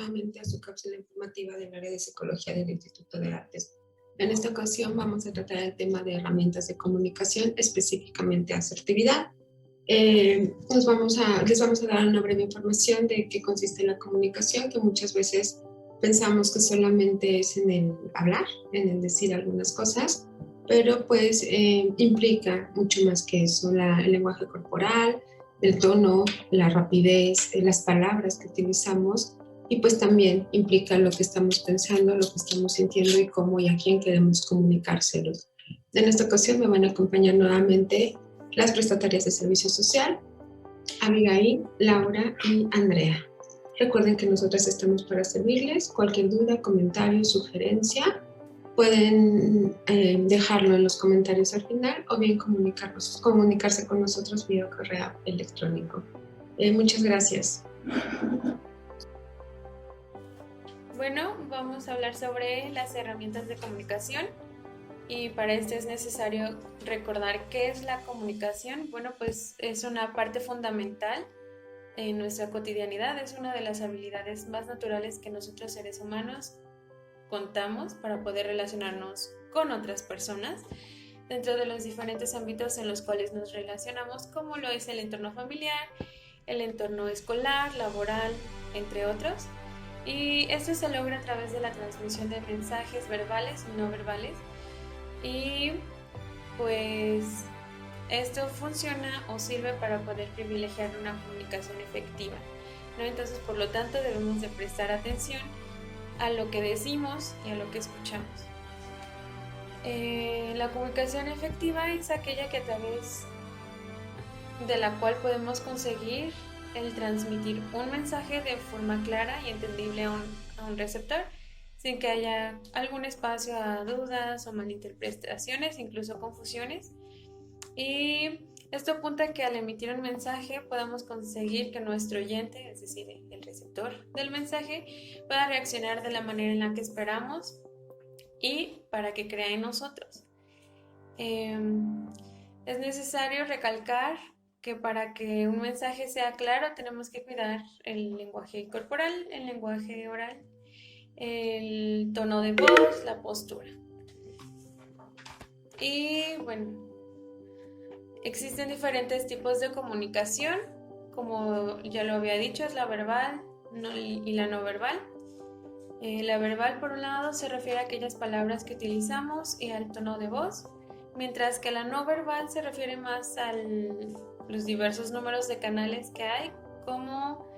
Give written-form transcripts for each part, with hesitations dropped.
nuevamente a su cápsula informativa del área de psicología del Instituto de Artes. En esta ocasión vamos a tratar el tema de herramientas de comunicación, específicamente asertividad. Les vamos a dar una breve información de qué consiste la comunicación, que muchas veces pensamos que solamente es en el hablar, en el decir algunas cosas, pero pues implica mucho más que eso, el lenguaje corporal, el tono, la rapidez, las palabras que utilizamos y pues también implica lo que estamos pensando, lo que estamos sintiendo y cómo y a quién queremos comunicárselos. En esta ocasión me van a acompañar nuevamente las prestatarias de servicio social, Abigail, Laura y Andrea. Recuerden que nosotras estamos para servirles. Cualquier duda, comentario, sugerencia, pueden dejarlo en los comentarios al final o bien comunicarse con nosotros vía correo electrónico. Muchas gracias. Bueno, vamos a hablar sobre las herramientas de comunicación y para esto es necesario recordar qué es la comunicación. Bueno, pues es una parte fundamental en nuestra cotidianidad, es una de las habilidades más naturales que nosotros seres humanos contamos para poder relacionarnos con otras personas dentro de los diferentes ámbitos en los cuales nos relacionamos, como lo es el entorno familiar, el entorno escolar, laboral, entre otros. Y esto se logra a través de la transmisión de mensajes verbales y no verbales. Y pues esto funciona o sirve para poder privilegiar una comunicación efectiva, ¿no? Entonces, por lo tanto, debemos de prestar atención a lo que decimos y a lo que escuchamos. La comunicación efectiva es aquella que a través de la cual podemos conseguir el transmitir un mensaje de forma clara y entendible a un receptor, sin que haya algún espacio a dudas o malinterpretaciones, incluso confusiones. Y esto apunta a que al emitir un mensaje podamos conseguir que nuestro oyente, es decir, el receptor del mensaje, pueda reaccionar de la manera en la que esperamos y para que crea en nosotros. Es necesario recalcar que para que un mensaje sea claro tenemos que cuidar el lenguaje corporal, el lenguaje oral, el tono de voz, la postura. Y bueno, existen diferentes tipos de comunicación, como ya lo había dicho, es la verbal y la no verbal. La verbal, por un lado, se refiere a aquellas palabras que utilizamos y al tono de voz, mientras que la no verbal se refiere más a los diversos números de canales que hay, como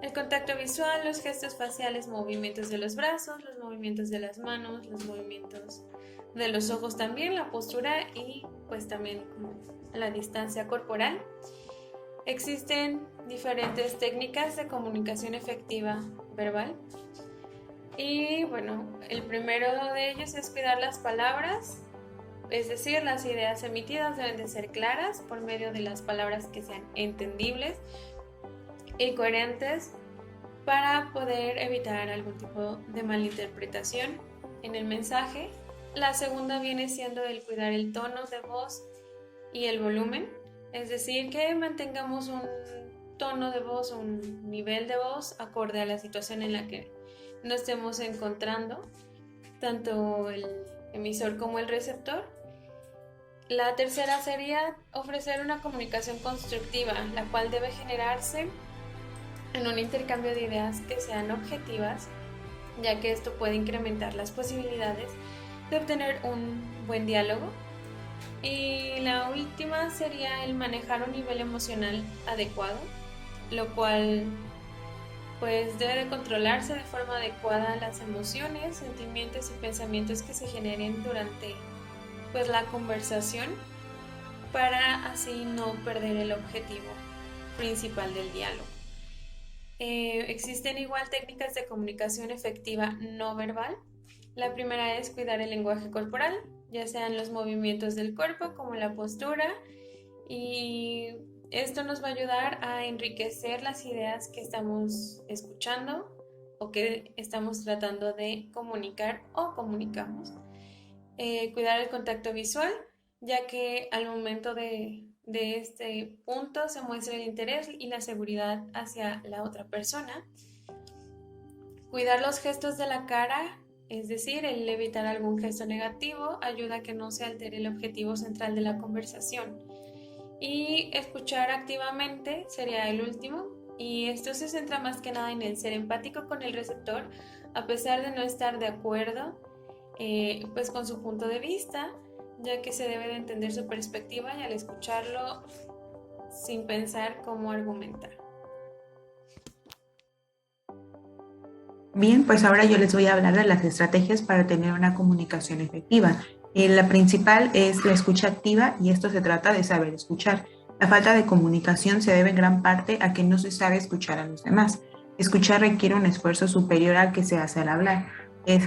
el contacto visual, los gestos faciales, movimientos de los brazos, los movimientos de las manos, los movimientos de los ojos también, la postura y pues también la distancia corporal. Existen diferentes técnicas de comunicación efectiva verbal. Y bueno, el primero de ellos es cuidar las palabras, es decir, las ideas emitidas deben de ser claras por medio de las palabras que sean entendibles y coherentes para poder evitar algún tipo de malinterpretación en el mensaje. La segunda viene siendo el cuidar el tono de voz y el volumen, es decir, que mantengamos un tono de voz, un nivel de voz acorde a la situación en la que nos estemos encontrando, tanto el emisor como el receptor. La tercera sería ofrecer una comunicación constructiva, la cual debe generarse en un intercambio de ideas que sean objetivas, ya que esto puede incrementar las posibilidades de obtener un buen diálogo. Y la última sería el manejar un nivel emocional adecuado, lo cual pues debe de controlarse de forma adecuada las emociones, sentimientos y pensamientos que se generen durante pues la conversación para así no perder el objetivo principal del diálogo. Existen igual técnicas de comunicación efectiva no verbal. La primera es cuidar el lenguaje corporal, ya sean los movimientos del cuerpo como la postura, y esto nos va a ayudar a enriquecer las ideas que estamos escuchando o que estamos tratando de comunicar o comunicamos. Cuidar el contacto visual, ya que al momento de este punto se muestra el interés y la seguridad hacia la otra persona. Cuidar los gestos de la cara, es decir, el evitar algún gesto negativo, ayuda a que no se altere el objetivo central de la conversación. Y escuchar activamente sería el último, y esto se centra más que nada en el ser empático con el receptor, a pesar de no estar de acuerdo pues con su punto de vista, ya que se debe de entender su perspectiva y al escucharlo sin pensar cómo argumentar. Bien, pues ahora yo les voy a hablar de las estrategias para tener una comunicación efectiva. La principal es la escucha activa y esto se trata de saber escuchar. La falta de comunicación se debe en gran parte a que no se sabe escuchar a los demás. Escuchar requiere un esfuerzo superior al que se hace al hablar.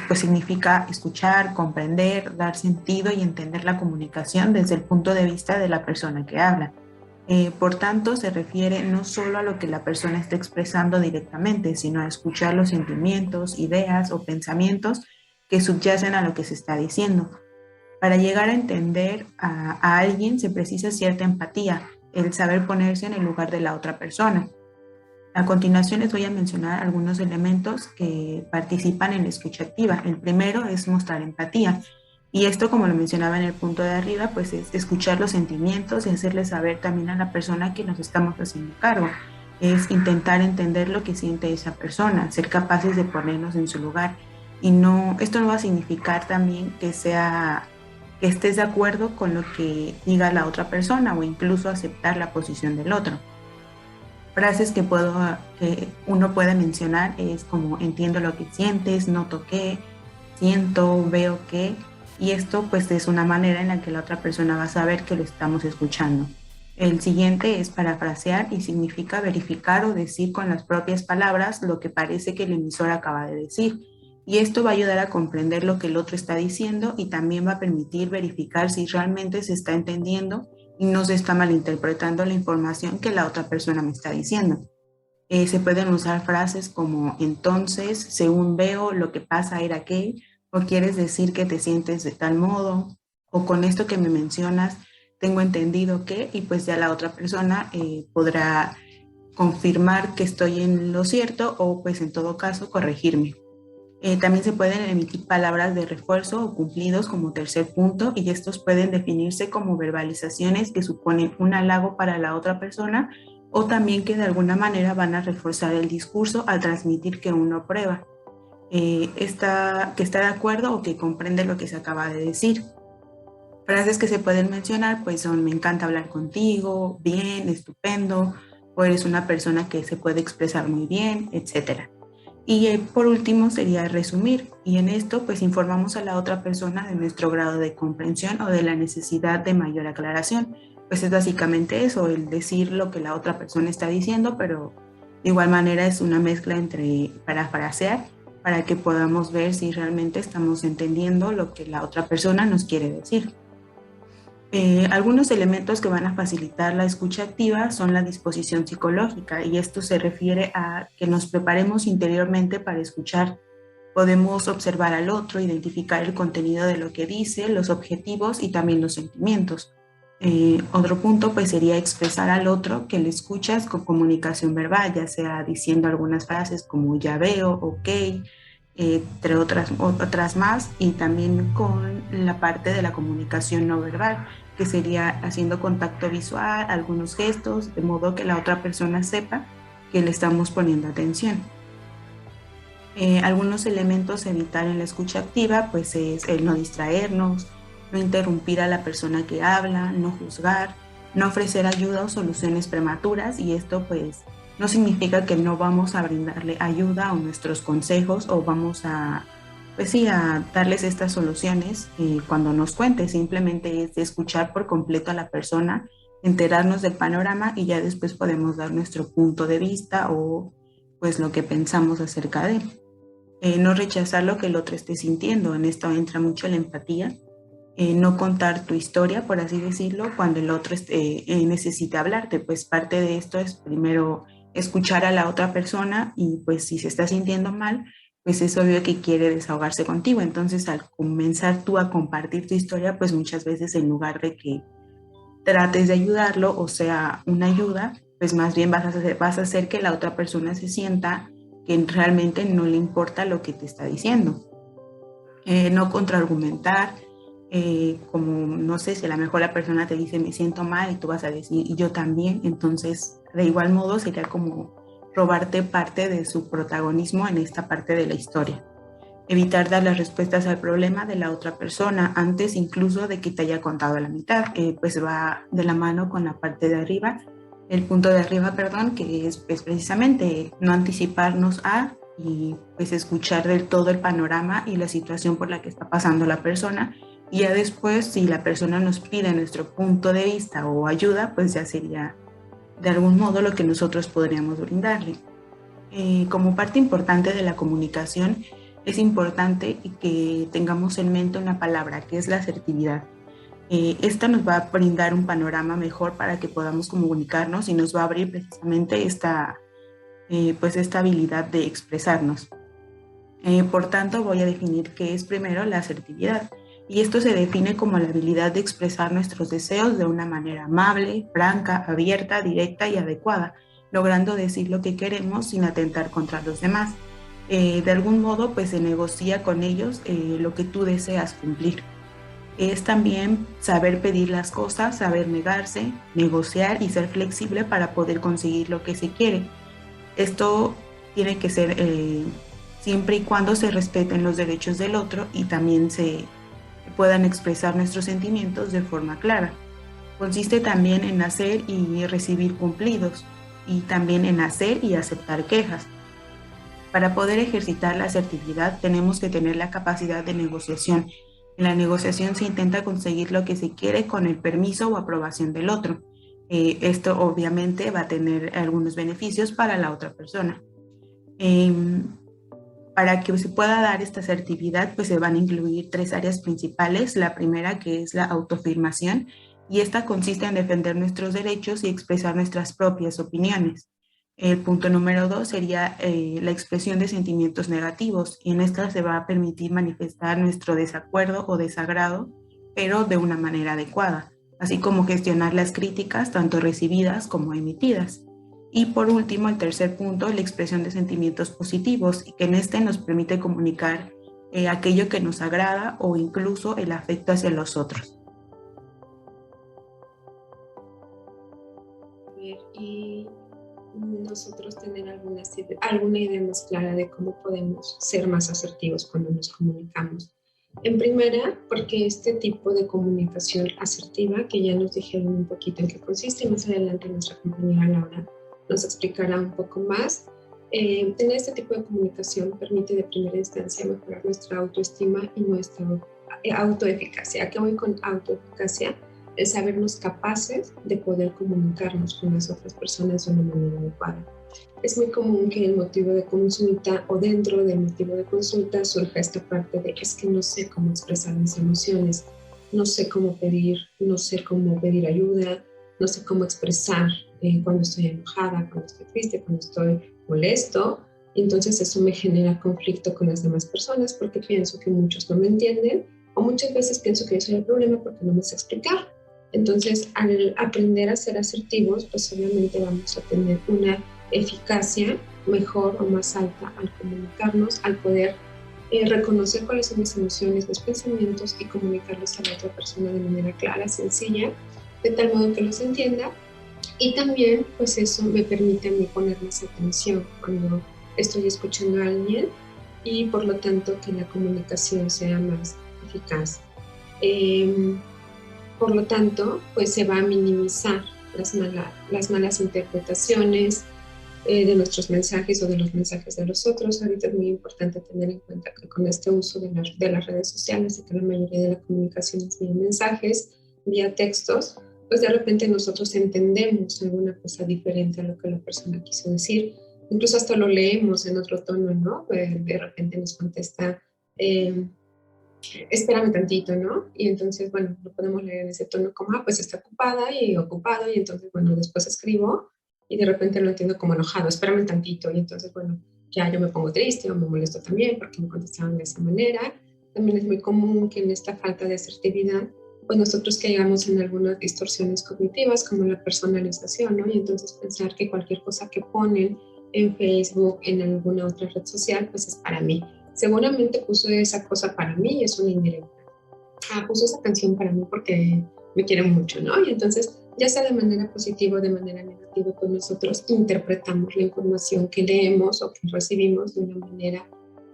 Pues significa escuchar, comprender, dar sentido y entender la comunicación desde el punto de vista de la persona que habla. Por tanto, se refiere no solo a lo que la persona está expresando directamente, sino a escuchar los sentimientos, ideas o pensamientos que subyacen a lo que se está diciendo. Para llegar a entender a alguien se precisa cierta empatía, el saber ponerse en el lugar de la otra persona. A continuación les voy a mencionar algunos elementos que participan en la escucha activa. El primero es mostrar empatía. Y esto, como lo mencionaba en el punto de arriba, pues es escuchar los sentimientos y hacerle saber también a la persona que nos estamos haciendo cargo. Es intentar entender lo que siente esa persona, ser capaces de ponernos en su lugar. Y no, esto no va a significar también que estés de acuerdo con lo que diga la otra persona o incluso aceptar la posición del otro. Frases que uno puede mencionar es como entiendo lo que sientes, noto que, siento, veo que, y esto pues es una manera en la que la otra persona va a saber que lo estamos escuchando. El siguiente es parafrasear y significa verificar o decir con las propias palabras lo que parece que el emisor acaba de decir. Y esto va a ayudar a comprender lo que el otro está diciendo y también va a permitir verificar si realmente se está entendiendo y no se está malinterpretando la información que la otra persona me está diciendo. Se pueden usar frases como entonces, según veo, lo que pasa era que, o quieres decir que te sientes de tal modo, o con esto que me mencionas, tengo entendido que, y pues ya la otra persona podrá confirmar que estoy en lo cierto o pues en todo caso corregirme. También se pueden emitir palabras de refuerzo o cumplidos como tercer punto y estos pueden definirse como verbalizaciones que suponen un halago para la otra persona o también que de alguna manera van a reforzar el discurso al transmitir que uno aprueba, que está de acuerdo o que comprende lo que se acaba de decir. Frases que se pueden mencionar pues son me encanta hablar contigo, bien, estupendo, o eres una persona que se puede expresar muy bien, etcétera. Y por último sería resumir, y en esto pues informamos a la otra persona de nuestro grado de comprensión o de la necesidad de mayor aclaración. Pues es básicamente eso, el decir lo que la otra persona está diciendo, pero de igual manera es una mezcla entre parafrasear para que podamos ver si realmente estamos entendiendo lo que la otra persona nos quiere decir. Algunos elementos que van a facilitar la escucha activa son la disposición psicológica y esto se refiere a que nos preparemos interiormente para escuchar. Podemos observar al otro, identificar el contenido de lo que dice, los objetivos y también los sentimientos. Otro punto pues sería expresar al otro que le escuchas con comunicación verbal, ya sea diciendo algunas frases como ya veo, ok, entre otras más, y también con la parte de la comunicación no verbal, que sería haciendo contacto visual, algunos gestos, de modo que la otra persona sepa que le estamos poniendo atención. Algunos elementos a evitar en la escucha activa, pues es el no distraernos, no interrumpir a la persona que habla, no juzgar, no ofrecer ayuda o soluciones prematuras, y esto pues no significa que no vamos a brindarle ayuda o nuestros consejos o vamos a pues sí, a darles estas soluciones cuando nos cuente. Simplemente es escuchar por completo a la persona, enterarnos del panorama y ya después podemos dar nuestro punto de vista o pues lo que pensamos acerca de él. No rechazar lo que el otro esté sintiendo, en esto entra mucho la empatía. No contar tu historia, por así decirlo, cuando el otro necesita hablarte, pues parte de esto es primero escuchar a la otra persona y pues si se está sintiendo mal, pues es obvio que quiere desahogarse contigo. Entonces, al comenzar tú a compartir tu historia, pues muchas veces en lugar de que trates de ayudarlo o sea una ayuda, pues más bien vas a hacer que la otra persona se sienta que realmente no le importa lo que te está diciendo. No contraargumentar, como no sé, si a lo mejor la persona te dice me siento mal y tú vas a decir y yo también, entonces de igual modo sería como robarte parte de su protagonismo en esta parte de la historia. Evitar dar las respuestas al problema de la otra persona antes incluso de que te haya contado la mitad, pues va de la mano con la parte de arriba, el punto de arriba, perdón, que es pues, precisamente no anticiparnos a y pues escuchar del todo el panorama y la situación por la que está pasando la persona. Y ya después, si la persona nos pide nuestro punto de vista o ayuda, pues ya sería de algún modo lo que nosotros podríamos brindarle. Como parte importante de la comunicación, es importante que tengamos en mente una palabra, que es la asertividad. Esta nos va a brindar un panorama mejor para que podamos comunicarnos y nos va a abrir precisamente pues esta habilidad de expresarnos. Por tanto, voy a definir qué es primero la asertividad. Y esto se define como la habilidad de expresar nuestros deseos de una manera amable, franca, abierta, directa y adecuada, logrando decir lo que queremos sin atentar contra los demás. De algún modo, pues se negocia con ellos lo que tú deseas cumplir. Es también saber pedir las cosas, saber negarse, negociar y ser flexible para poder conseguir lo que se quiere. Esto tiene que ser siempre y cuando se respeten los derechos del otro y también se puedan expresar nuestros sentimientos de forma clara. Consiste también en hacer y recibir cumplidos y también en hacer y aceptar quejas. Para poder ejercitar la asertividad tenemos que tener la capacidad de negociación. En la negociación se intenta conseguir lo que se quiere con el permiso o aprobación del otro. Esto obviamente va a tener algunos beneficios para la otra persona. Para que se pueda dar esta asertividad, pues se van a incluir 3 áreas principales. La primera, que es la autoafirmación, y esta consiste en defender nuestros derechos y expresar nuestras propias opiniones. El punto número 2 sería la expresión de sentimientos negativos, y en esta se va a permitir manifestar nuestro desacuerdo o desagrado, pero de una manera adecuada, así como gestionar las críticas, tanto recibidas como emitidas. Y por último, el tercer punto, la expresión de sentimientos positivos, y que en este nos permite comunicar aquello que nos agrada o incluso el afecto hacia los otros. Y nosotros tener alguna idea más clara de cómo podemos ser más asertivos cuando nos comunicamos. En primera, porque este tipo de comunicación asertiva, que ya nos dijeron un poquito en qué consiste, y más adelante nuestra compañera Laura nos explicará un poco más. Tener este tipo de comunicación permite de primera instancia mejorar nuestra autoestima y nuestra autoeficacia. ¿A qué voy con autoeficacia? El sabernos capaces de poder comunicarnos con las otras personas de una manera adecuada. Es muy común que en el motivo de consulta o dentro del motivo de consulta surja esta parte de es que no sé cómo expresar mis emociones, no sé cómo pedir ayuda, no sé cómo expresar cuando estoy enojada, cuando estoy triste, cuando estoy molesto. Entonces eso me genera conflicto con las demás personas porque pienso que muchos no me entienden o muchas veces pienso que yo soy el problema porque no me sé explicar. Entonces, al aprender a ser asertivos, pues obviamente vamos a tener una eficacia mejor o más alta al comunicarnos, al poder reconocer cuáles son mis emociones, mis pensamientos y comunicarlos a la otra persona de manera clara, sencilla, de tal modo que los entienda. Y también, pues eso me permite a mí poner más atención cuando estoy escuchando a alguien y por lo tanto que la comunicación sea más eficaz. Por lo tanto, pues se va a minimizar las malas interpretaciones de nuestros mensajes o de los mensajes de los otros. Ahorita es muy importante tener en cuenta que con este uso de las redes sociales y que la mayoría de la comunicación es vía mensajes, vía textos, pues de repente nosotros entendemos alguna cosa diferente a lo que la persona quiso decir. Incluso hasta lo leemos en otro tono, ¿no? De repente nos contesta espérame tantito, ¿no? Y entonces, bueno, lo podemos leer en ese tono como, pues está ocupada y ocupado, y entonces, bueno, después escribo y de repente lo entiendo como enojado, espérame tantito, y entonces, bueno, ya yo me pongo triste o me molesto también porque me contestaban de esa manera. También es muy común que en esta falta de asertividad, pues nosotros caigamos en algunas distorsiones cognitivas como la personalización, ¿no? Y entonces pensar que cualquier cosa que ponen en Facebook, en alguna otra red social, pues es para mí. Seguramente puso esa cosa para mí y es una indirecta. Puso esa canción para mí porque me quiere mucho, ¿no? Y entonces, ya sea de manera positiva o de manera negativa, pues nosotros interpretamos la información que leemos o que recibimos de una manera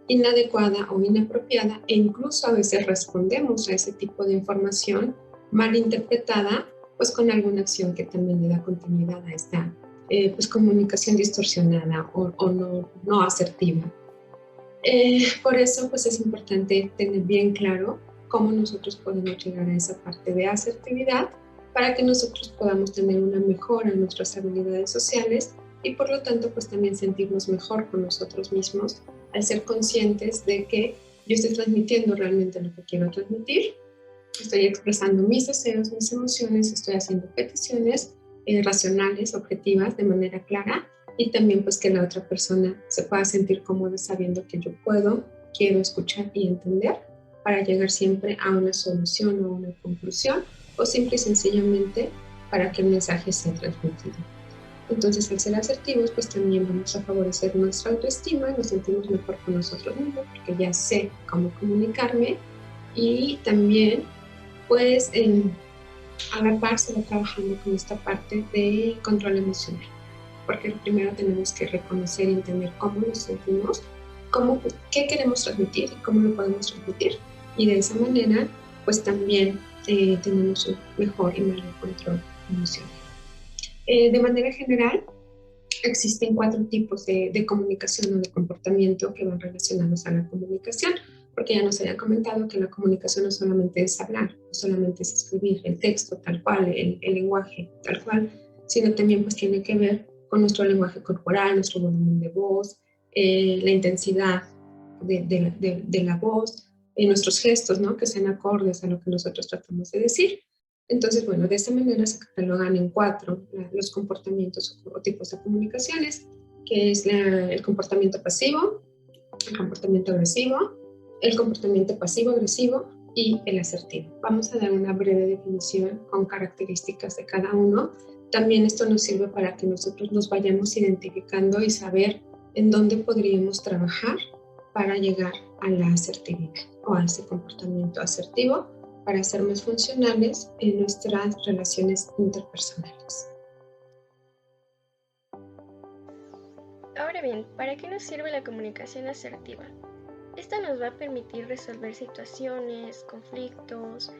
inadecuada o inapropiada, e incluso a veces respondemos a ese tipo de información mal interpretada, pues con alguna acción que también le da continuidad a esta pues comunicación distorsionada o no asertiva. Por eso pues es importante tener bien claro cómo nosotros podemos llegar a esa parte de asertividad para que nosotros podamos tener una mejora en nuestras habilidades sociales y por lo tanto pues también sentirnos mejor con nosotros mismos al ser conscientes de que yo estoy transmitiendo realmente lo que quiero transmitir, estoy expresando mis deseos, mis emociones, estoy haciendo peticiones racionales, objetivas, de manera clara, y también pues que la otra persona se pueda sentir cómoda sabiendo que yo puedo, quiero escuchar y entender para llegar siempre a una solución o una conclusión, o simple y sencillamente para que el mensaje sea transmitido. Entonces, al ser asertivos, pues también vamos a favorecer nuestra autoestima, nos sentimos mejor con nosotros mismos porque ya sé cómo comunicarme, y también pues a la par se va trabajando con esta parte de control emocional, porque primero tenemos que reconocer y entender cómo nos sentimos, qué queremos transmitir y cómo lo podemos transmitir, y de esa manera pues también tenemos un mejor y mayor control emocional. De manera general, existen 4 tipos de comunicación o de comportamiento que van relacionados a la comunicación, porque ya nos había comentado que la comunicación no solamente es hablar, no solamente es escribir el texto tal cual, el lenguaje tal cual, sino también pues tiene que ver con nuestro lenguaje corporal, nuestro volumen de voz, la intensidad de la voz, nuestros gestos, ¿no? Que sean acordes a lo que nosotros tratamos de decir. Entonces, bueno, de esta manera se catalogan en 4 los comportamientos o tipos de comunicaciones, que es el comportamiento pasivo, el comportamiento agresivo, el comportamiento pasivo-agresivo y el asertivo. Vamos a dar una breve definición con características de cada uno. También esto nos sirve para que nosotros nos vayamos identificando y saber en dónde podríamos trabajar para llegar a la asertividad o a ese comportamiento asertivo, para ser más funcionales en nuestras relaciones interpersonales. Ahora bien, ¿para qué nos sirve la comunicación asertiva? Esta nos va a permitir resolver situaciones, conflictos,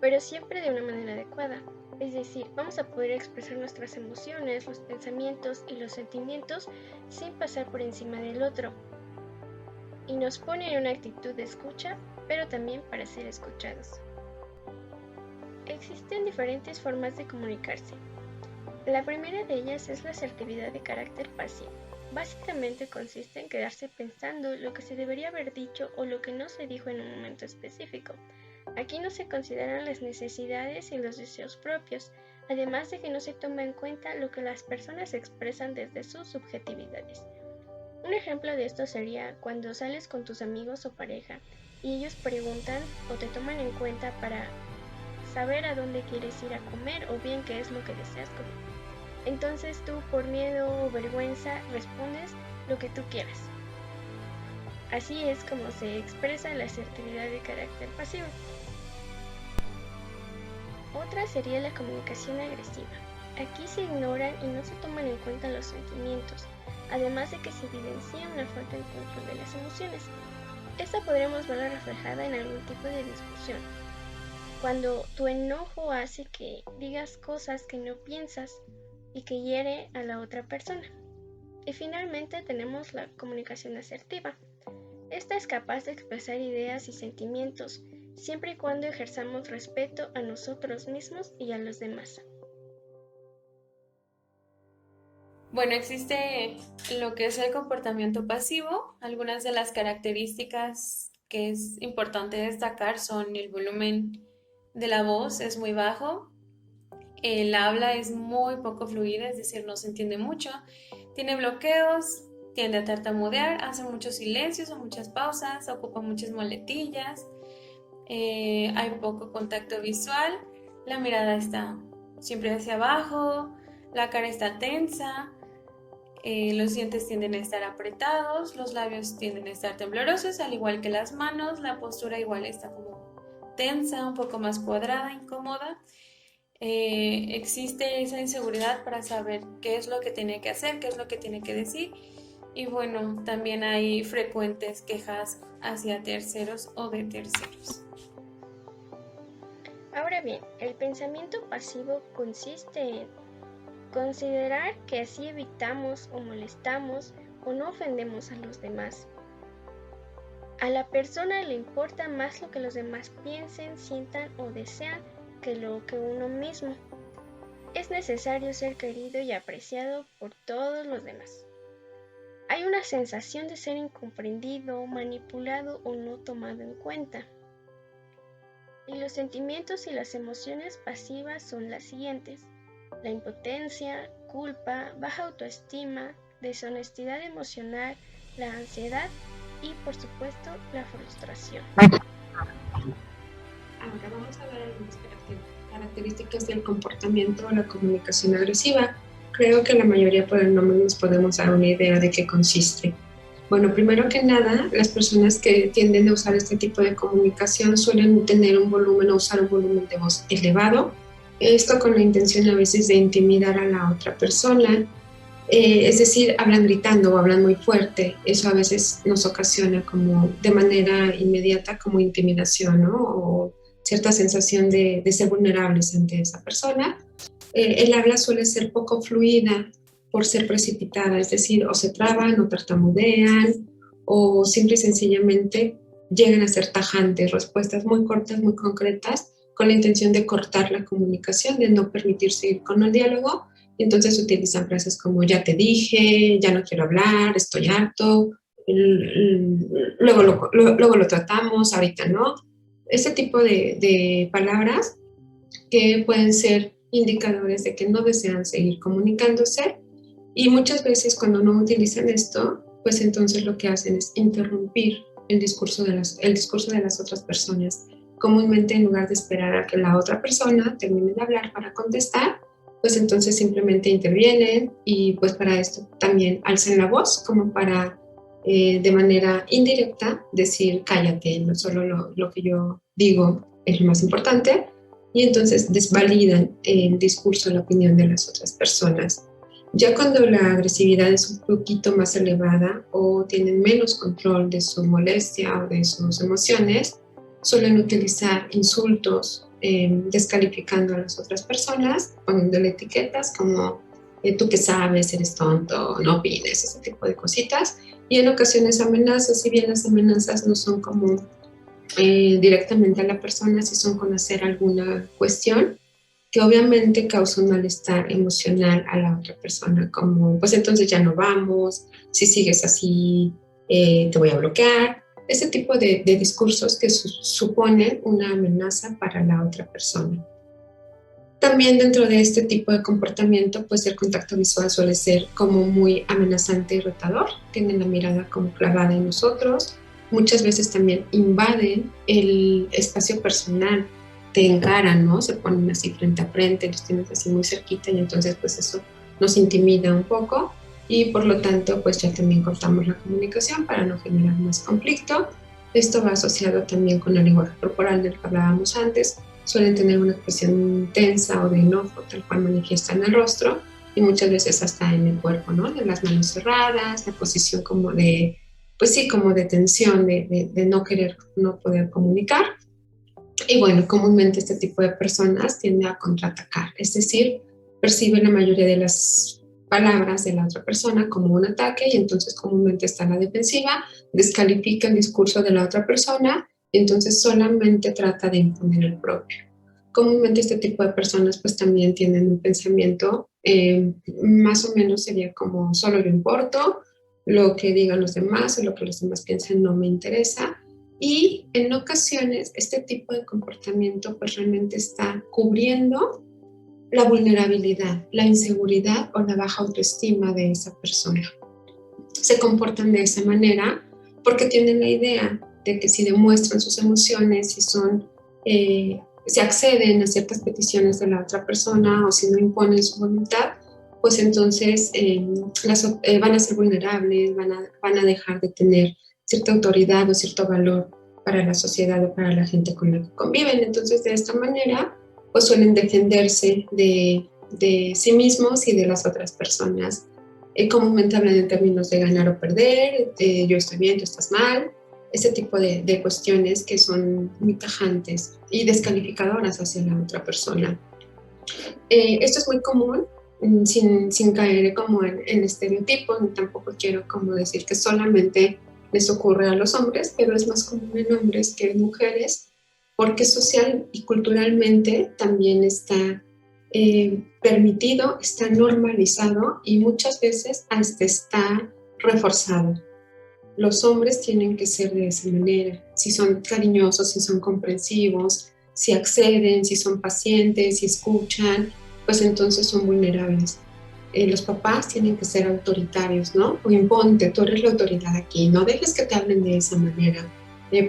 pero siempre de una manera adecuada. Es decir, vamos a poder expresar nuestras emociones, los pensamientos y los sentimientos sin pasar por encima del otro. Y nos pone en una actitud de escucha, pero también para ser escuchados. Existen diferentes formas de comunicarse. La primera de ellas es la asertividad de carácter pasivo. Básicamente consiste en quedarse pensando lo que se debería haber dicho o lo que no se dijo en un momento específico. Aquí no se consideran las necesidades y los deseos propios, además de que no se toma en cuenta lo que las personas expresan desde sus subjetividades. Un ejemplo de esto sería cuando sales con tus amigos o pareja y ellos preguntan o te toman en cuenta para saber a dónde quieres ir a comer o bien qué es lo que deseas comer. Entonces tú por miedo o vergüenza respondes lo que tú quieras. Así es como se expresa la asertividad de carácter pasivo. Otra sería la comunicación agresiva. Aquí se ignoran y no se toman en cuenta los sentimientos, además de que se evidencia una falta de control de las emociones. Esta podremos verla reflejada en algún tipo de discusión. Cuando tu enojo hace que digas cosas que no piensas y que hiere a la otra persona. Y finalmente tenemos la comunicación asertiva. Esta es capaz de expresar ideas y sentimientos, siempre y cuando ejerzamos respeto a nosotros mismos y a los demás. Bueno, existe lo que es el comportamiento pasivo. Algunas de las características que es importante destacar son el volumen de la voz es muy bajo, el habla es muy poco fluida, es decir, no se entiende mucho, tiene bloqueos, tiende a tartamudear, hace muchos silencios o muchas pausas, ocupa muchas muletillas, hay poco contacto visual, la mirada está siempre hacia abajo, la cara está tensa, Los dientes tienden a estar apretados, los labios tienden a estar temblorosos, al igual que las manos. La postura igual está como tensa, un poco más cuadrada, incómoda. Existe esa inseguridad para saber qué es lo que tiene que hacer, qué es lo que tiene que decir. Y bueno, también hay frecuentes quejas hacia terceros o de terceros. Ahora bien, el pensamiento pasivo consiste en considerar que así evitamos o molestamos o no ofendemos a los demás. A la persona le importa más lo que los demás piensen, sientan o desean que lo que uno mismo. Es necesario ser querido y apreciado por todos los demás. Hay una sensación de ser incomprendido, manipulado o no tomado en cuenta. Y los sentimientos y las emociones pasivas son las siguientes: la impotencia, culpa, baja autoestima, deshonestidad emocional, la ansiedad y, por supuesto, la frustración. Ahora vamos a ver algunas características del comportamiento o la comunicación agresiva. Creo que la mayoría por el nombre nos podemos dar una idea de qué consiste. Bueno, primero que nada, las personas que tienden a usar este tipo de comunicación suelen tener un volumen o usar un volumen de voz elevado. Esto con la intención a veces de intimidar a la otra persona. Es decir, hablan gritando o hablan muy fuerte. Eso a veces nos ocasiona como de manera inmediata como intimidación, ¿no? O cierta sensación de ser vulnerables ante esa persona. El habla suele ser poco fluida por ser precipitada, es decir, o se traban o tartamudean o simple y sencillamente llegan a ser tajantes, respuestas muy cortas, muy concretas, con la intención de cortar la comunicación, de no permitir seguir con el diálogo. Entonces utilizan frases como ya te dije, ya no quiero hablar, estoy harto, luego lo tratamos, ahorita no. Este tipo de palabras que pueden ser indicadores de que no desean seguir comunicándose, y muchas veces cuando no utilizan esto, pues entonces lo que hacen es interrumpir el discurso de las otras personas. Comúnmente, en lugar de esperar a que la otra persona termine de hablar para contestar, pues entonces simplemente intervienen, y pues para esto también alzan la voz como para de manera indirecta decir cállate, no solo lo que yo digo es lo más importante, y entonces desvalidan el discurso, la opinión de las otras personas. Ya cuando la agresividad es un poquito más elevada o tienen menos control de su molestia o de sus emociones, suelen utilizar insultos, descalificando a las otras personas, poniéndole etiquetas como tú que sabes, eres tonto, no opines, ese tipo de cositas. Y en ocasiones amenazas, si bien las amenazas no son como directamente a la persona, si son con hacer alguna cuestión que obviamente causa un malestar emocional a la otra persona, como pues entonces ya no vamos, si sigues así te voy a bloquear. Ese tipo de discursos que suponen una amenaza para la otra persona. También dentro de este tipo de comportamiento, pues el contacto visual suele ser como muy amenazante y retador, tienen la mirada como clavada en nosotros, muchas veces también invaden el espacio personal, te encaran, ¿no? Se ponen así frente a frente, los tienes así muy cerquita, y entonces pues eso nos intimida un poco, y por lo tanto pues ya también cortamos la comunicación para no generar más conflicto. Esto va asociado también con el lenguaje corporal del que hablábamos antes. Suelen tener una expresión tensa o de enojo, tal cual manifiesta en el rostro, y muchas veces hasta en el cuerpo, ¿no? De las manos cerradas, la posición como de, pues sí, como de tensión, de no querer, no poder comunicar. Y bueno, comúnmente este tipo de personas tiende a contraatacar, es decir, percibe la mayoría de las palabras de la otra persona como un ataque, y entonces comúnmente está a la defensiva, descalifica el discurso de la otra persona, y entonces solamente trata de imponer el propio. Comúnmente este tipo de personas pues también tienen un pensamiento más o menos sería como solo yo importo, lo que digan los demás o lo que los demás piensen no me interesa. Y en ocasiones este tipo de comportamiento pues realmente está cubriendo la vulnerabilidad, la inseguridad o la baja autoestima de esa persona. Se comportan de esa manera porque tienen la idea de que si demuestran sus emociones, si acceden a ciertas peticiones de la otra persona o si no imponen su voluntad, pues entonces van a ser vulnerables, van a dejar de tener cierta autoridad o cierto valor para la sociedad o para la gente con la que conviven. Entonces, de esta manera, pues suelen defenderse de sí mismos y de las otras personas. Comúnmente hablan en términos de ganar o perder, yo estoy bien, tú estás mal, ese tipo de cuestiones que son muy tajantes y descalificadoras hacia la otra persona. Esto es muy común, sin caer como en estereotipos, ni tampoco quiero como decir que solamente les ocurre a los hombres, pero es más común en hombres que en mujeres, porque social y culturalmente también está permitido, está normalizado y muchas veces hasta está reforzado. Los hombres tienen que ser de esa manera, si son cariñosos, si son comprensivos, si acceden, si son pacientes, si escuchan, pues entonces son vulnerables. Los papás tienen que ser autoritarios, ¿no? O imponte, tú eres la autoridad aquí, no dejes que te hablen de esa manera.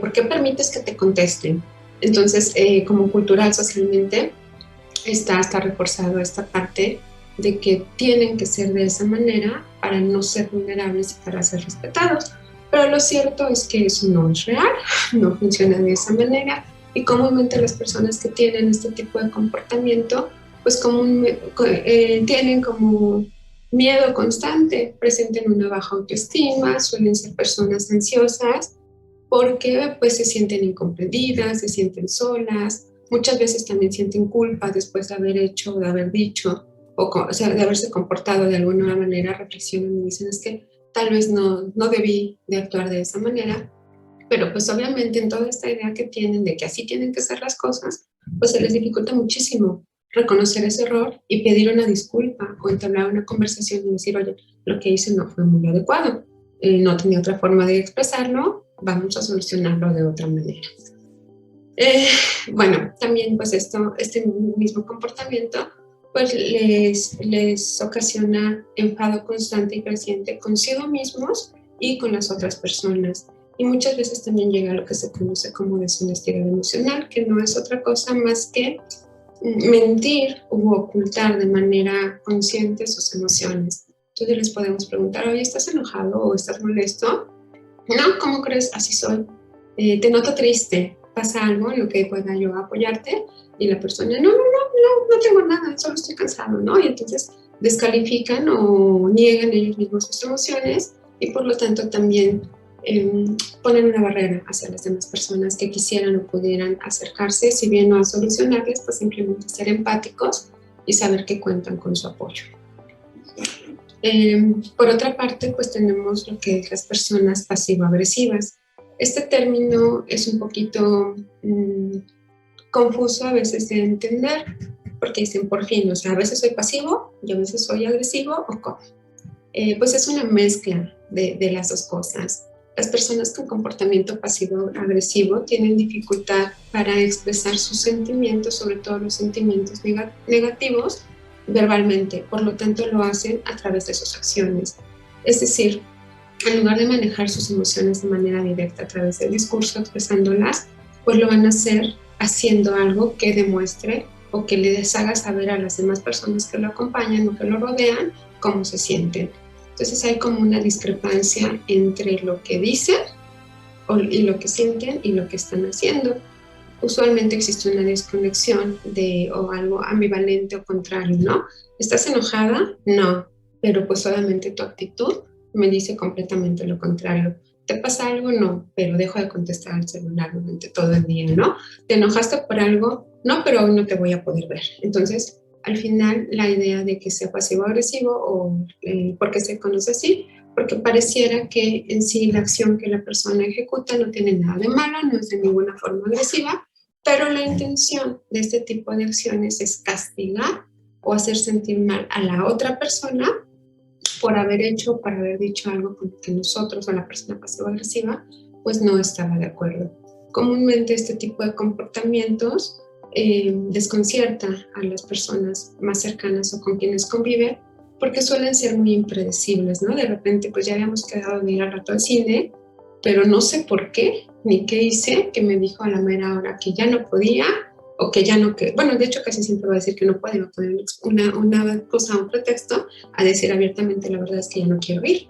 ¿Por qué permites que te contesten? Entonces, como cultural, socialmente, está reforzado esta parte de que tienen que ser de esa manera para no ser vulnerables y para ser respetados. Pero lo cierto es que eso no es real, no funciona de esa manera y comúnmente las personas que tienen este tipo de comportamiento pues tienen como miedo constante, presenten una baja autoestima, suelen ser personas ansiosas porque pues se sienten incomprendidas, se sienten solas, muchas veces también sienten culpa después de haber hecho, de haber dicho, o sea, de haberse comportado de alguna manera, reflexionan y dicen es que tal vez no debí de actuar de esa manera, pero pues obviamente en toda esta idea que tienen de que así tienen que ser las cosas, pues se les dificulta muchísimo reconocer ese error y pedir una disculpa o entablar una conversación y decir, oye, lo que hice no fue muy adecuado, no tenía otra forma de expresarlo, vamos a solucionarlo de otra manera. Bueno, también pues este mismo comportamiento pues les ocasiona enfado constante y creciente consigo mismos y con las otras personas. Y muchas veces también llega a lo que se conoce como deshonestidad emocional, que no es otra cosa más que mentir u ocultar de manera consciente sus emociones. Entonces les podemos preguntar, oye, ¿estás enojado o estás molesto? No, ¿cómo crees? Así soy. Te noto triste. ¿Pasa algo en lo que pueda yo apoyarte? Y la persona, no tengo nada, solo estoy cansado, ¿no? Y entonces descalifican o niegan ellos mismos sus emociones y por lo tanto también ponen una barrera hacia las demás personas que quisieran o pudieran acercarse, si bien no a solucionarles, pues simplemente ser empáticos y saber que cuentan con su apoyo. Por otra parte, pues tenemos lo que es las personas pasivo-agresivas. Este término es un poquito confuso a veces de entender, porque dicen por fin, o sea, a veces soy pasivo y a veces soy agresivo, o cómo. Pues es una mezcla de las dos cosas. Las personas con comportamiento pasivo-agresivo tienen dificultad para expresar sus sentimientos, sobre todo los sentimientos negativos, verbalmente, por lo tanto lo hacen a través de sus acciones. Es decir, en lugar de manejar sus emociones de manera directa a través del discurso, expresándolas, pues lo van a hacer haciendo algo que demuestre o que les haga saber a las demás personas que lo acompañan o que lo rodean cómo se sienten. Entonces hay como una discrepancia entre lo que dicen y lo que sienten y lo que están haciendo. Usualmente existe una desconexión o algo ambivalente o contrario, ¿no? ¿Estás enojada? No, pero pues obviamente tu actitud me dice completamente lo contrario. ¿Te pasa algo? No, pero dejo de contestar al celular durante todo el día, ¿no? ¿Te enojaste por algo? No, pero hoy no te voy a poder ver. Entonces, al final, la idea de que sea pasivo-agresivo o ¿por qué se conoce así? Porque pareciera que en sí la acción que la persona ejecuta no tiene nada de mala, no es de ninguna forma agresiva, pero la intención de este tipo de acciones es castigar o hacer sentir mal a la otra persona por haber hecho, por haber dicho algo con lo que nosotros o la persona pasivo-agresiva pues no estaba de acuerdo. Comúnmente este tipo de comportamientos desconcierta a las personas más cercanas o con quienes convive porque suelen ser muy impredecibles, ¿no? De repente pues ya habíamos quedado de ir al rato al cine, pero no sé por qué ni qué hice, que me dijo a la mera hora que ya no podía o que ya no, bueno, de hecho casi siempre va a decir que no puede, va a poner una cosa, un pretexto a decir abiertamente la verdad es que ya no quiero ir,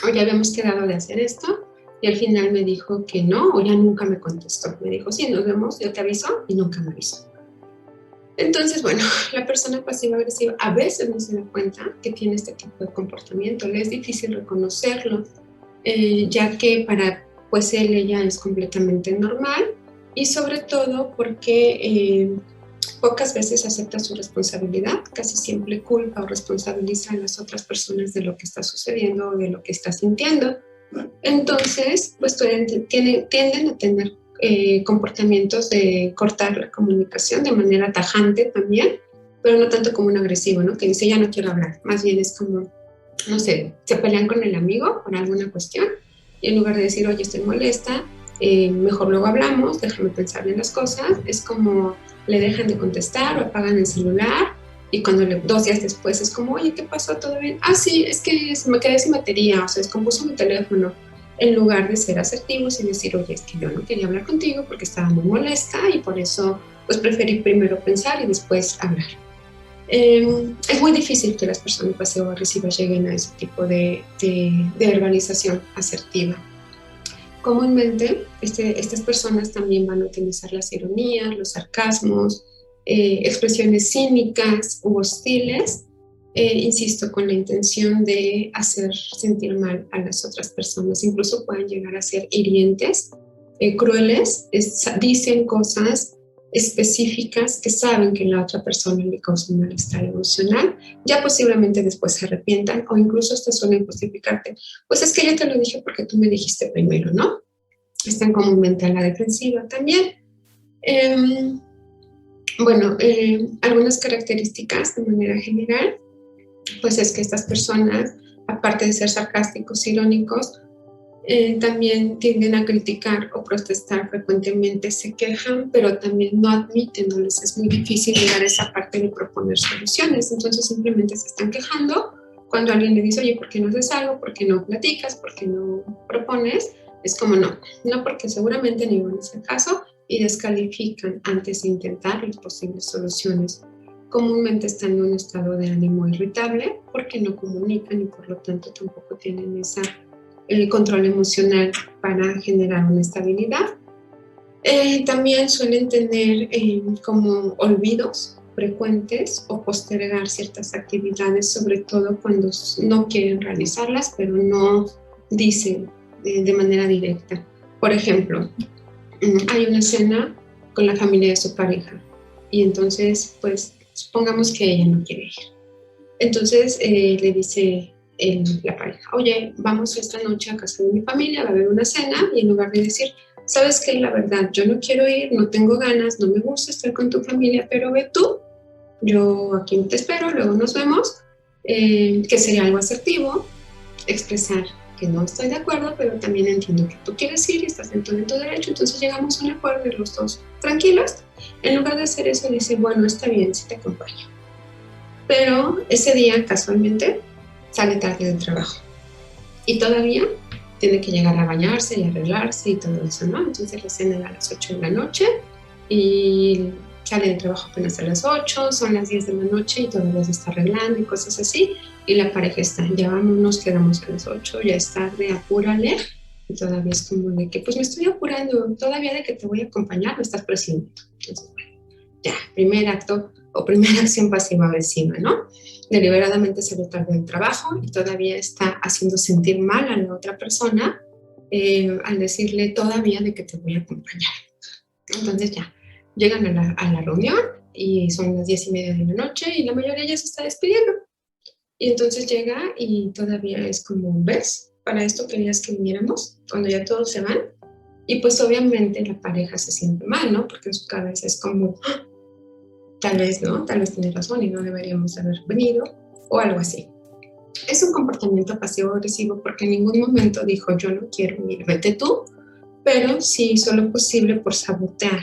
o ya habíamos quedado de hacer esto, y al final me dijo que no, o ya nunca me contestó. Me dijo, sí, nos vemos, yo te aviso, y nunca me avisó. Entonces, bueno, la persona pasiva-agresiva a veces no se da cuenta que tiene este tipo de comportamiento, le es difícil reconocerlo, ya que para pues él, ella es completamente normal, y sobre todo porque pocas veces acepta su responsabilidad, casi siempre culpa o responsabiliza a las otras personas de lo que está sucediendo o de lo que está sintiendo. Entonces, pues tienden a tener comportamientos de cortar la comunicación de manera tajante también, pero no tanto como un agresivo, ¿no? Que dice, ya no quiero hablar. Más bien es como, no sé, se pelean con el amigo por alguna cuestión y en lugar de decir, oye, estoy molesta, mejor luego hablamos, déjame pensar bien las cosas, es como le dejan de contestar o apagan el celular y cuando 2 días después es como, oye, ¿qué pasó? ¿Todo bien? Ah, sí, es que me quedé sin batería, o se descompuso mi teléfono. En lugar de ser asertivos y decir, oye, es que yo no quería hablar contigo porque estaba muy molesta y por eso pues preferí primero pensar y después hablar. Es muy difícil que las personas pasivo-agresivas lleguen a ese tipo de verbalización asertiva. Comúnmente, estas personas también van a utilizar las ironías, los sarcasmos, expresiones cínicas u hostiles, insisto, con la intención de hacer sentir mal a las otras personas. Incluso pueden llegar a ser hirientes, crueles, dicen cosas específicas que saben que la otra persona le causa un malestar emocional, ya posiblemente después se arrepientan o incluso hasta suelen justificarte. Pues es que yo te lo dije porque tú me dijiste primero, ¿no? Están comúnmente a la defensiva también. Bueno, algunas características de manera general, pues es que estas personas, aparte de ser sarcásticos, irónicos, también tienden a criticar o protestar frecuentemente, se quejan, pero también no admiten, no les es muy difícil llegar a esa parte de proponer soluciones, entonces simplemente se están quejando. Cuando alguien le dice, oye, ¿por qué no haces algo? ¿Por qué no platicas? ¿Por qué no propones? Es como no porque seguramente ni van a hacer caso y descalifican antes de intentar las posibles soluciones. Comúnmente están en un estado de ánimo irritable porque no comunican y por lo tanto tampoco tienen el control emocional para generar una estabilidad. También suelen tener como olvidos frecuentes o postergar ciertas actividades, sobre todo cuando no quieren realizarlas, pero no dicen de manera directa. Por ejemplo, hay una cena con la familia de su pareja y entonces, pues, supongamos que ella no quiere ir. Entonces le dice la pareja, oye, vamos esta noche a casa de mi familia, va a haber una cena, y en lugar de decir, ¿sabes qué? La verdad, yo no quiero ir, no tengo ganas, no me gusta estar con tu familia, pero ve tú, yo aquí te espero, luego nos vemos, que sería algo asertivo, expresar que no estoy de acuerdo, pero también entiendo que tú quieres ir y estás en todo derecho, entonces llegamos a un acuerdo de los dos tranquilos. En lugar de hacer eso, dice, bueno, está bien, sí te acompaño. Pero ese día, casualmente, sale tarde del trabajo y todavía tiene que llegar a bañarse y arreglarse y todo eso, ¿no? Entonces la cena era a las 8 de la noche y sale del trabajo apenas a las 8, son las 10 de la noche y todavía se está arreglando y cosas así, y la pareja está, ya vámonos, quedamos a las 8, ya es tarde, apúrale, y todavía es como de que, pues me estoy apurando, todavía de que te voy a acompañar, me estás presionando. Entonces, bueno, ya, primer acto o primera acción pasiva-agresiva, ¿no? Deliberadamente salió tarde del trabajo y todavía está haciendo sentir mal a la otra persona al decirle todavía de que te voy a acompañar. Entonces ya, llegan a la reunión y son las 10:30 de la noche y la mayoría ya se está despidiendo. Y entonces llega y todavía es como, ¿ves? Para esto querías que viniéramos, cuando ya todos se van. Y pues obviamente la pareja se siente mal, ¿no? Porque en su cabeza es como, ¡ah! Tal vez, ¿no? Tal vez tiene razón y no deberíamos haber venido o algo así. Es un comportamiento pasivo-agresivo porque en ningún momento dijo yo no quiero ir, vete tú, pero sí hizo lo posible por sabotear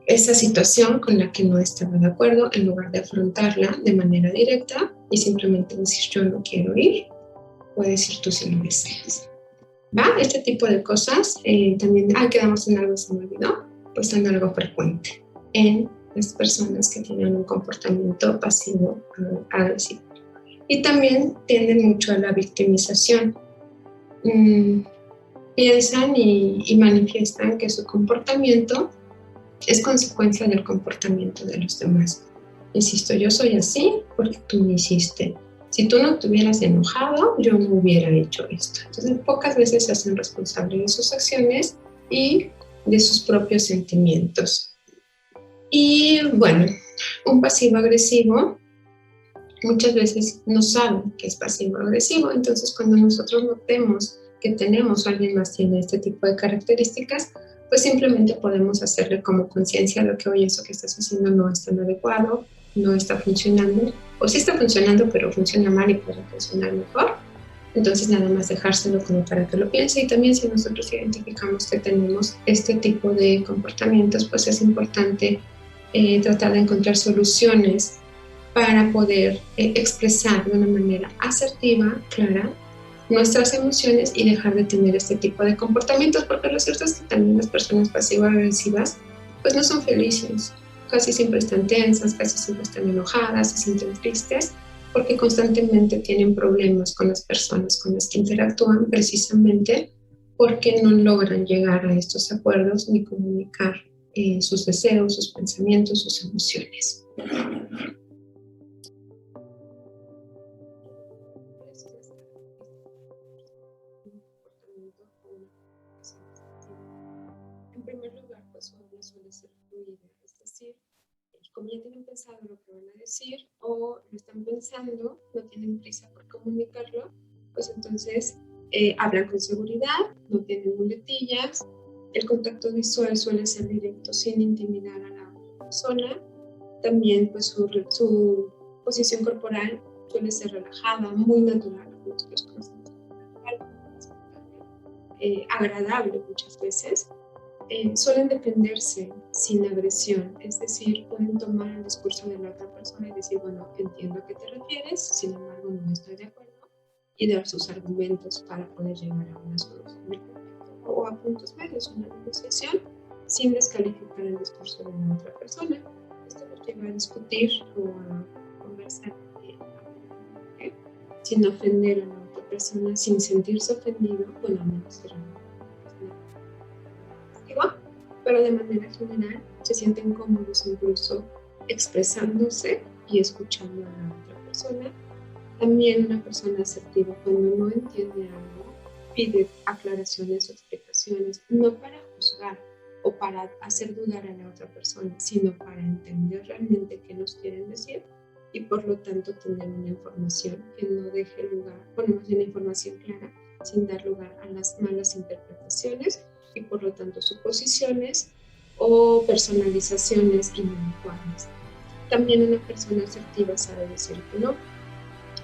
esa situación con la que no estaba de acuerdo en lugar de afrontarla de manera directa y simplemente decir yo no quiero ir, puedes decir tú si lo deseas. ¿Va? Este tipo de cosas también, quedamos en algo, se me olvidó, pues son algo frecuente en las personas que tienen un comportamiento pasivo-agresivo. Y también tienden mucho a la victimización. Piensan y manifiestan que su comportamiento es consecuencia del comportamiento de los demás. Insisto, yo soy así porque tú me hiciste. Si tú no te hubieras enojado, yo no hubiera hecho esto. Entonces, pocas veces se hacen responsables de sus acciones y de sus propios sentimientos. Y bueno, un pasivo-agresivo muchas veces no saben que es pasivo-agresivo. Entonces, cuando nosotros notemos que tenemos o alguien más tiene este tipo de características, pues simplemente podemos hacerle como conciencia de que, oye, eso que estás haciendo no es tan adecuado, no está funcionando, o sí está funcionando, pero funciona mal y puede funcionar mejor. Entonces, nada más dejárselo como para que lo piense. Y también si nosotros identificamos que tenemos este tipo de comportamientos, pues es importante tratar de encontrar soluciones para poder expresar de una manera asertiva, clara, nuestras emociones y dejar de tener este tipo de comportamientos, porque lo cierto es que también las personas pasivo-agresivas pues no son felices, casi siempre están tensas, casi siempre están enojadas, se sienten tristes, porque constantemente tienen problemas con las personas con las que interactúan, precisamente porque no logran llegar a estos acuerdos ni comunicar sus deseos, sus pensamientos, sus emociones. En primer lugar, pues su habla suele ser fluida, es decir, como ya tienen pensado lo que van a decir o lo están pensando, no tienen prisa por comunicarlo, pues entonces hablan con seguridad, no tienen muletillas, el contacto visual suele ser directo sin intimidar a la otra persona, también pues su posición corporal suele ser relajada, muy natural, algunas personas agradable muchas veces. Suelen defenderse sin agresión, es decir, pueden tomar el discurso de la otra persona y decir, bueno, entiendo a qué te refieres, sin embargo no estoy de acuerdo, y dar sus argumentos para poder llegar a una solución del conflicto o a puntos medios, una negociación, sin descalificar el discurso de la otra persona. Esto nos lleva a discutir o a conversar sin ofender a la otra persona, sin sentirse ofendido, bueno, al menos será pero de manera general se sienten cómodos incluso expresándose y escuchando a la otra persona. También una persona asertiva, cuando no entiende algo, pide aclaraciones o explicaciones, no para juzgar o para hacer dudar a la otra persona, sino para entender realmente qué nos quieren decir y por lo tanto tener una información que no deje lugar, bueno, más bien información clara, sin dar lugar a las malas interpretaciones y por lo tanto suposiciones o personalizaciones inadecuadas. También una persona asertiva sabe decir que no.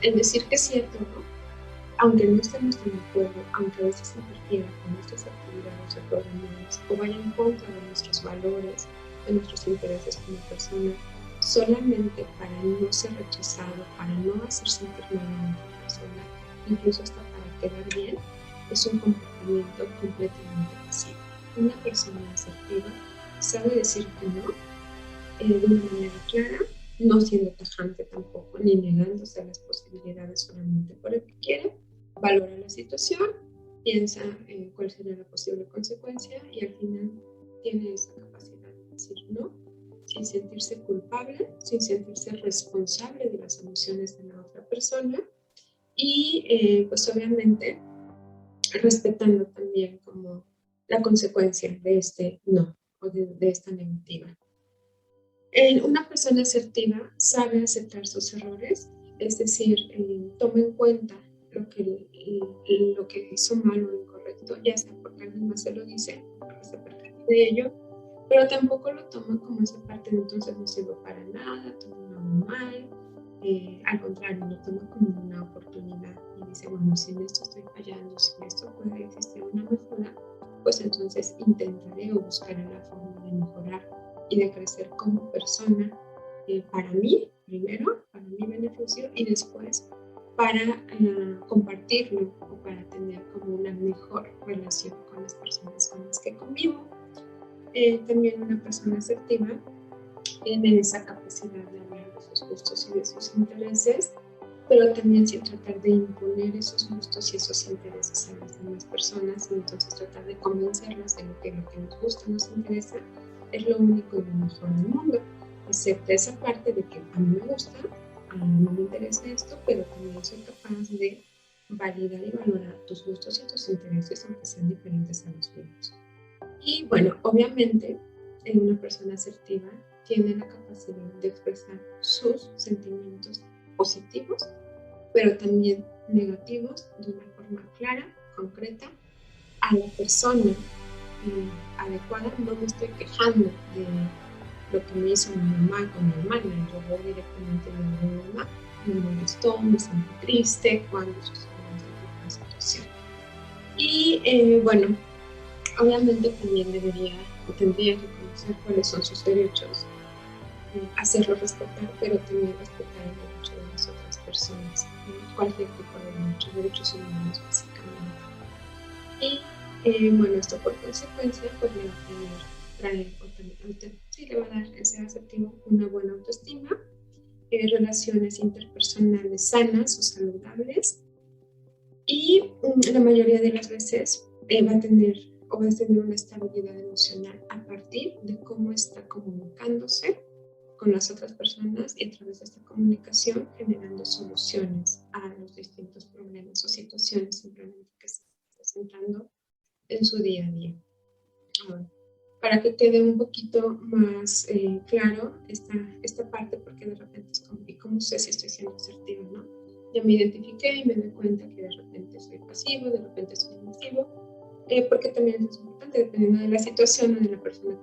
El decir que es cierto, ¿no? Aunque no estemos tan de acuerdo, aunque a veces interfiera con nuestras actividades o programas o vaya en contra de nuestros valores, de nuestros intereses como persona, solamente para no ser rechazado, para no hacer sentir mal a la otra persona, incluso hasta para quedar bien, es un comportamiento completamente pasivo. Una persona asertiva sabe decir que no de una manera clara, no siendo tajante tampoco, ni negándose a las posibilidades solamente por el que quiere, valora la situación, piensa cuál sería la posible consecuencia y al final tiene esa capacidad de decir no, sin sentirse culpable, sin sentirse responsable de las emociones de la otra persona y pues obviamente respetando también como la consecuencia de este no o de esta negativa. Una persona asertiva sabe aceptar sus errores, es decir, toma en cuenta lo que hizo mal o incorrecto, ya sea porque alguien más se lo dice, porque se percata de ello, pero tampoco lo toma como esa parte de entonces no sirve para nada, todo lo hago mal, al contrario, lo toma como una oportunidad y dice, bueno, si en esto estoy fallando, si en esto puede existir una mejora, pues entonces intentaré o buscaré la forma de mejorar y de crecer como persona para mí, primero, para mi beneficio y después para compartirlo o para tener como una mejor relación con las personas con las que convivo. También una persona asertiva tienen esa capacidad de hablar de sus gustos y de sus intereses, pero también sin tratar de imponer esos gustos y esos intereses a las demás personas, y entonces tratar de convencerlas de que lo que nos gusta, nos interesa, es lo único y lo mejor del mundo. Acepta esa parte de que a mí me gusta, a mí me interesa esto, pero también soy capaz de validar y valorar tus gustos y tus intereses, aunque sean diferentes a los míos. Y bueno, obviamente, una persona asertiva tiene la capacidad de expresar sus sentimientos positivos, pero también negativos, de una forma clara, concreta, a la persona adecuada. No me estoy quejando de lo que me hizo mi mamá con mi hermana, yo voy directamente a mi mamá, me molestó, me sentí triste cuando sucedió esta situación. Y bueno, obviamente también debería o tendría que conocer cuáles son sus derechos, hacerlos respetar, pero también respetar el derecho de las otras personas, cualquier tipo de derechos humanos básicamente. Y bueno, esto por consecuencia pues le va a traer sí, le va a dar ese asertivo una buena autoestima, relaciones interpersonales sanas o saludables, y la mayoría de las veces va a tener una estabilidad emocional a partir de cómo está comunicándose con las otras personas, y a través de esta comunicación generando soluciones a los distintos problemas o situaciones simplemente que se están presentando en su día a día. Para que quede un poquito más claro esta parte, porque de repente es como, ¿y cómo sé si estoy siendo asertiva, no? Ya me identifiqué y me doy cuenta que de repente soy pasivo, de repente soy emisivo, porque también es importante, dependiendo de la situación o de la persona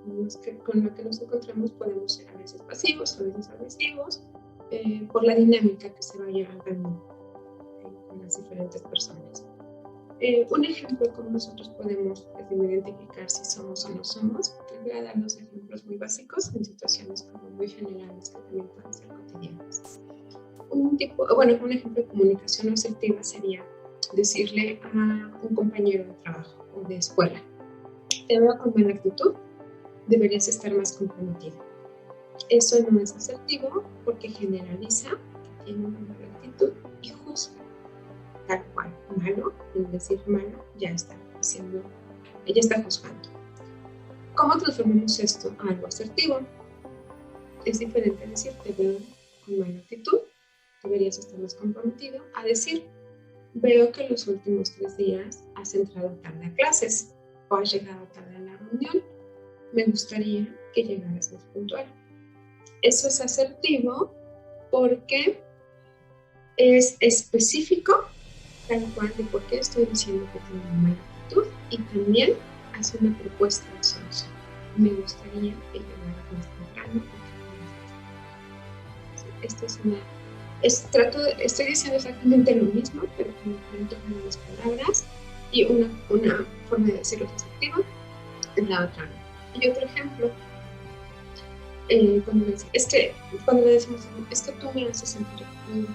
con la que nos encontramos, podemos ser a veces pasivos, a veces agresivos, por la dinámica que se vaya dando con las diferentes personas. Un ejemplo de cómo nosotros podemos identificar si somos o no somos, les voy a dar dos ejemplos muy básicos en situaciones como muy generales que también pueden ser cotidianas. Un ejemplo de comunicación asertiva sería decirle a un compañero de trabajo o de escuela: te veo con mala actitud, deberías estar más comprometido. Eso no es asertivo porque generaliza que tiene una mala actitud y juzga. Tal cual, malo, en decir malo, ya está juzgando. ¿Cómo transformamos esto a algo asertivo? Es diferente decir te veo con mala actitud, deberías estar más comprometido, a decir veo que los últimos 3 días has entrado tarde a clases o has llegado tarde a la reunión, me gustaría que llegaras más puntual. Eso es asertivo porque es específico, tal cual, de por qué estoy diciendo que tengo una mala actitud, y también hace una propuesta de solución. Me gustaría que llegaras más temprano. Estoy diciendo exactamente lo mismo, pero con diferentes nuevas palabras, y una forma de decirlo es asertiva, la otra no. Y otro ejemplo, cuando le decimos es que tú me haces sentir bien,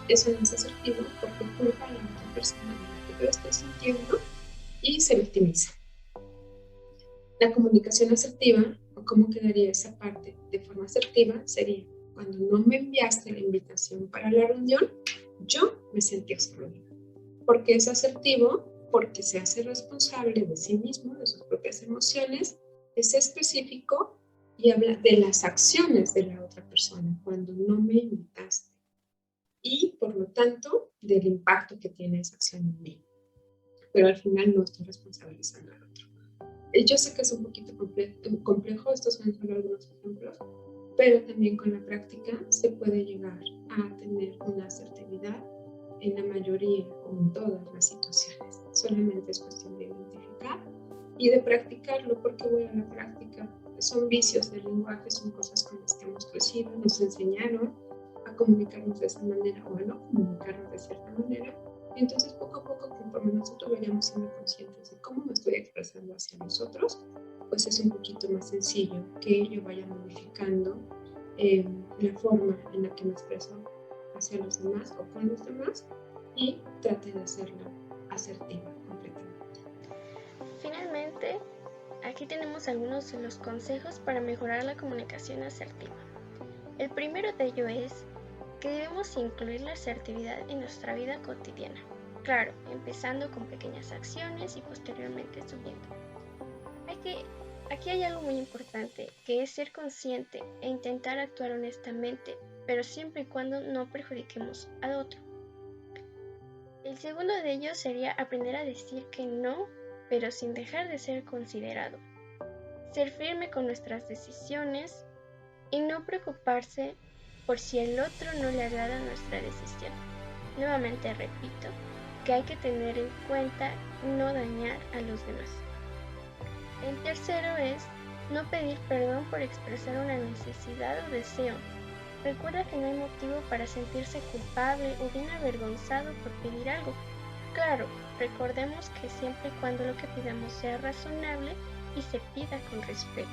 eso no es asertivo porque culpa a la otra persona de lo que yo estoy sintiendo y se victimiza. La comunicación asertiva, o cómo quedaría esa parte de forma asertiva, sería: cuando no me enviaste la invitación para la reunión, yo me sentí excluida. Porque es asertivo, porque se hace responsable de sí mismo, de sus propias emociones, es específico y habla de las acciones de la otra persona cuando no me invitaste, y por lo tanto del impacto que tiene esa acción en mí. Pero al final no estoy responsabilizando al otro. Yo sé que es un poquito complejo, estos son solo algunos ejemplos, pero también con la práctica se puede llegar a tener una asertividad en la mayoría o en todas las situaciones. Solamente es cuestión de identificar y de practicarlo, porque bueno, la práctica son vicios del lenguaje, son cosas con las que hemos crecido, nos enseñaron a comunicarnos de esa manera o a no comunicarnos de cierta manera. Y entonces poco a poco, conforme nosotros vayamos siendo conscientes de cómo me estoy expresando hacia nosotros, pues es un poquito más sencillo que yo vaya modificando la forma en la que me expreso hacia los demás o con los demás, y trate de hacerla asertiva completamente. Finalmente, aquí tenemos algunos de los consejos para mejorar la comunicación asertiva. El primero de ellos es que debemos incluir la asertividad en nuestra vida cotidiana. Claro, empezando con pequeñas acciones y posteriormente subiendo. Aquí hay algo muy importante, que es ser consciente e intentar actuar honestamente, pero siempre y cuando no perjudiquemos al otro. El segundo de ellos sería aprender a decir que no, pero sin dejar de ser considerado. Ser firme con nuestras decisiones y no preocuparse por si el otro no le agrada nuestra decisión. Nuevamente repito que hay que tener en cuenta no dañar a los demás. El tercero es no pedir perdón por expresar una necesidad o deseo. Recuerda que no hay motivo para sentirse culpable o bien avergonzado por pedir algo. Claro, recordemos que siempre y cuando lo que pidamos sea razonable y se pida con respeto.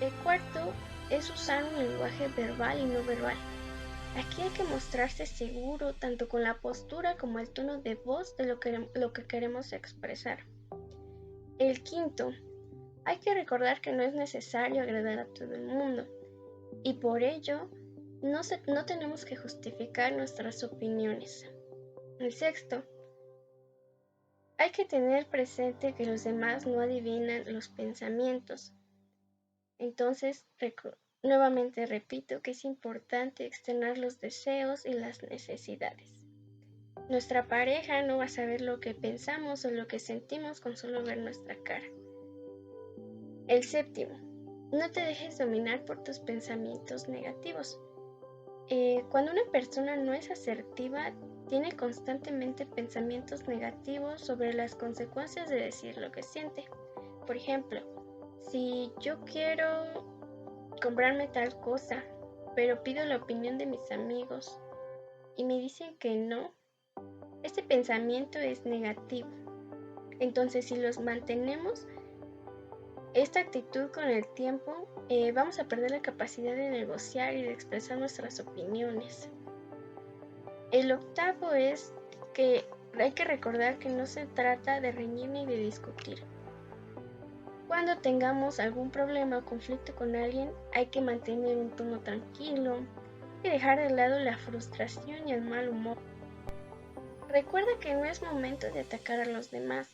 El cuarto es usar un lenguaje verbal y no verbal. Aquí hay que mostrarse seguro tanto con la postura como el tono de voz de lo que queremos expresar. El quinto, hay que recordar que no es necesario agradar a todo el mundo y por ello no tenemos que justificar nuestras opiniones. El sexto, hay que tener presente que los demás no adivinan los pensamientos. Entonces, nuevamente repito que es importante externar los deseos y las necesidades. Nuestra pareja no va a saber lo que pensamos o lo que sentimos con solo ver nuestra cara. El séptimo, no te dejes dominar por tus pensamientos negativos. Cuando una persona no es asertiva, tiene constantemente pensamientos negativos sobre las consecuencias de decir lo que siente. Por ejemplo, si yo quiero comprarme tal cosa, pero pido la opinión de mis amigos y me dicen que no, este pensamiento es negativo. Entonces, si los mantenemos, esta actitud con el tiempo, vamos a perder la capacidad de negociar y de expresar nuestras opiniones. El octavo es que hay que recordar que no se trata de reñir ni de discutir. Cuando tengamos algún problema o conflicto con alguien, hay que mantener un tono tranquilo y dejar de lado la frustración y el mal humor. Recuerda que no es momento de atacar a los demás.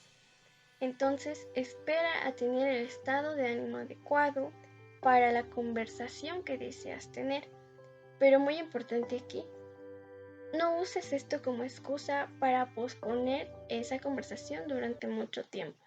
Entonces, espera a tener el estado de ánimo adecuado para la conversación que deseas tener. Pero muy importante aquí, no uses esto como excusa para posponer esa conversación durante mucho tiempo.